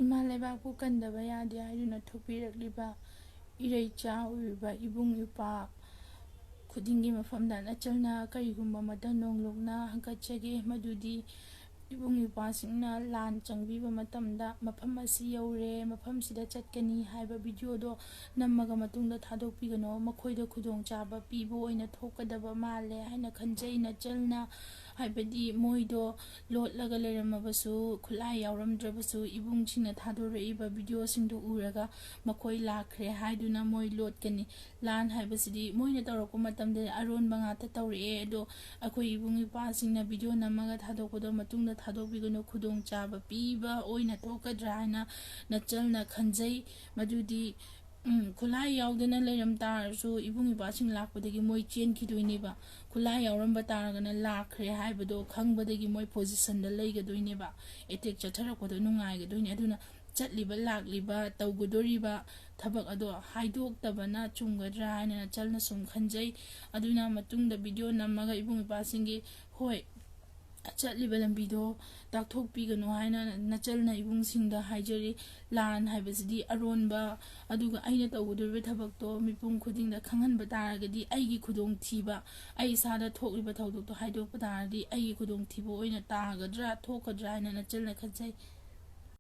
ꯏꯃꯥ ꯂꯩꯕꯥꯛꯄꯨ ꯀꯟꯗꯕ ꯌꯥꯗꯦ ꯍꯥꯏꯗꯨꯅ ꯊꯣꯛꯄꯤꯔꯛꯂꯤꯕ ꯏꯔꯩꯆꯥ ꯑꯣꯏꯔꯤꯕ ꯏꯕꯨꯡ ꯏꯄ꯭ꯋꯥ ꯈꯨꯗꯤꯡꯒꯤ ꯃꯐꯝꯗ ꯅꯆꯜꯅ ꯀꯔꯤꯒꯨꯝꯕ ꯑꯃꯇ ꯅꯣꯡꯂꯨꯛꯅ ꯍꯪꯒꯠꯆꯒꯦ, ꯃꯗꯨꯗꯤ ꯏꯕꯨꯡ ꯏꯄ꯭ꯋꯥꯁꯤꯡꯅ ꯂꯥꯟ ꯆꯪꯕꯤꯕ ꯃꯇꯝꯗ ꯃꯐꯝ ꯑꯁꯤ ꯌꯧꯔꯦ, ꯃꯐꯝꯁꯤꯗ ꯆꯠꯀꯅꯤ ꯍꯥꯏꯕ ꯚꯤꯗꯤꯑꯣꯗꯣ ꯅꯝꯃꯒ ꯃꯇꯨꯡꯗ ꯊꯥꯗꯣꯛꯄꯤꯒꯅꯣ꯫ ꯃꯈꯣꯏꯗ ꯈꯨꯗꯣꯡꯆꯥꯕ ꯄꯤꯕ ꯑꯣꯏꯅ ꯊꯣꯛꯀꯗꯕ ꯃꯥꯜꯂꯦ ꯍꯥꯏꯅ ꯈꯟꯖꯩ ꯅꯆꯜꯅ꯫ ꯍꯥꯏꯕꯗꯤ ꯃꯣꯏꯗꯣ ꯂꯣꯠꯂꯒ ꯂꯩꯔꯝꯃꯕꯁꯨ, ꯈꯨꯠꯂꯥꯏ ꯌꯥꯎꯔꯝꯗ꯭ꯔꯕꯁꯨ ꯏꯕꯨꯡꯁꯤꯡꯅ ꯊꯥꯗꯣꯔꯛꯏꯕ ꯚꯤꯗꯤꯑꯣꯁꯤꯡꯗꯨ ꯎꯔꯒ ꯃꯈꯣꯏ ꯂꯥꯛꯈ꯭ꯔꯦ ꯍꯥꯏꯗꯨꯅ ꯃꯣꯏ ꯂꯣꯠꯀꯅꯤ꯫ ꯂꯥꯟ ꯍꯥꯏꯕꯁꯤꯗꯤ ꯃꯣꯏꯅ ꯇꯧꯔꯛꯄ ꯃꯇꯝꯗ ꯑꯔꯣꯟꯕ ꯉꯥꯛꯇ ꯇꯧꯔꯛꯑꯦ, ꯑꯗꯣ ꯑꯩꯈꯣꯏ ꯏꯕꯨꯡ ꯏꯄ꯭ꯋꯥꯁꯤꯡꯅ ꯚꯤꯗꯤꯑꯣ ꯅꯝꯃꯒ ꯊꯥꯗꯣꯛꯄꯗꯣ ꯃꯇꯨꯡꯗ ꯊꯥꯗꯣꯛꯄꯤꯒꯅꯨ, ꯈꯨꯗꯣꯡꯆꯥꯕ ꯄꯤꯕ ꯑꯣꯏꯅ ꯊꯣꯛꯀꯗ꯭ꯔꯥ ꯍꯥꯏꯅ ꯅꯆꯜꯅ ꯈꯟꯖꯩ꯫ ꯃꯗꯨꯗꯤ ꯈꯨꯠꯂꯥꯏ ꯌꯥꯎꯗꯅ ꯂꯩꯔꯝ ꯇꯥꯔꯁꯨ ꯏꯕꯨꯡ ꯏꯄ꯭ꯋꯥꯁꯤꯡ ꯂꯥꯛꯄꯗꯒꯤ ꯃꯣꯏ ꯆꯦꯟꯈꯤꯗꯣꯏꯅꯦꯕ꯫ ꯈꯨꯠꯂꯥꯏ ꯌꯥꯎꯔꯝꯕ ꯇꯥꯔꯒꯅ ꯂꯥꯛꯈ꯭ꯔꯦ ꯍꯥꯏꯕꯗꯣ ꯈꯪꯕꯗꯒꯤ ꯃꯣꯏ ꯄꯣꯖꯤꯁꯟꯗ ꯂꯩꯒꯗꯣꯏꯅꯦꯕ, ꯑꯦꯇꯦꯛ ꯆꯠꯊꯔꯛꯄꯗꯣ ꯅꯨꯡꯉꯥꯏꯒꯗꯣꯏꯅꯦ꯫ ꯑꯗꯨꯅ ꯆꯠꯂꯤꯕ ꯂꯥꯛꯂꯤꯕ ꯇꯧꯒꯗꯣꯔꯤꯕ ꯊꯕꯛ ꯑꯗꯣ ꯍꯥꯏꯗꯣꯛꯇꯕꯅ ꯆꯨꯝꯒꯗ꯭ꯔꯥ ꯍꯥꯏꯅ ꯅꯆꯜꯅ ꯁꯨꯝ ꯈꯟꯖꯩ꯫ ꯑꯗꯨꯅ ꯃꯇꯨꯡꯗ ꯚꯤꯗꯤꯑꯣ ꯅꯝꯃꯒ ꯏꯕꯨꯡ ꯏꯄ꯭ꯋꯥꯁꯤꯡꯒꯤ ꯍꯣꯏ ꯆꯠꯂꯤꯕ ꯂꯝꯕꯤꯗꯣ ꯇꯥꯛꯊꯣꯛꯄꯤꯒꯅꯨ ꯍꯥꯏꯅ ꯅꯆꯜꯅ ꯏꯕꯨꯡꯁꯤꯡꯗ ꯍꯥꯏꯖꯔꯤ꯫ ꯂꯥꯟ ꯍꯥꯏꯕꯁꯤꯗꯤ ꯑꯔꯣꯟꯕ, ꯑꯗꯨꯒ ꯑꯩꯅ ꯇꯧꯒꯗꯧꯔꯤꯕ ꯊꯕꯛꯇꯣ ꯃꯤꯄꯨꯝ ꯈꯨꯗꯤꯡꯗ ꯈꯪꯍꯟꯕ ꯇꯥꯔꯒꯗꯤ ꯑꯩꯒꯤ ꯈꯨꯗꯣꯡꯊꯤꯕ, ꯑꯩ ꯏꯁꯥꯗ ꯊꯣꯛꯂꯤꯕ ꯊꯧꯗꯣꯛꯇꯣ ꯍꯥꯏꯗꯣꯛꯄ ꯇꯥꯔꯗꯤ ꯑꯩꯒꯤ ꯈꯨꯗꯣꯡꯊꯤꯕ ꯑꯣꯏꯅ ꯇꯥꯒꯗ꯭ꯔꯥ, ꯊꯣꯛꯀꯗ꯭ꯔꯥ ꯍꯥꯏꯅ ꯅꯆꯜꯅ ꯈꯟꯖꯩ꯫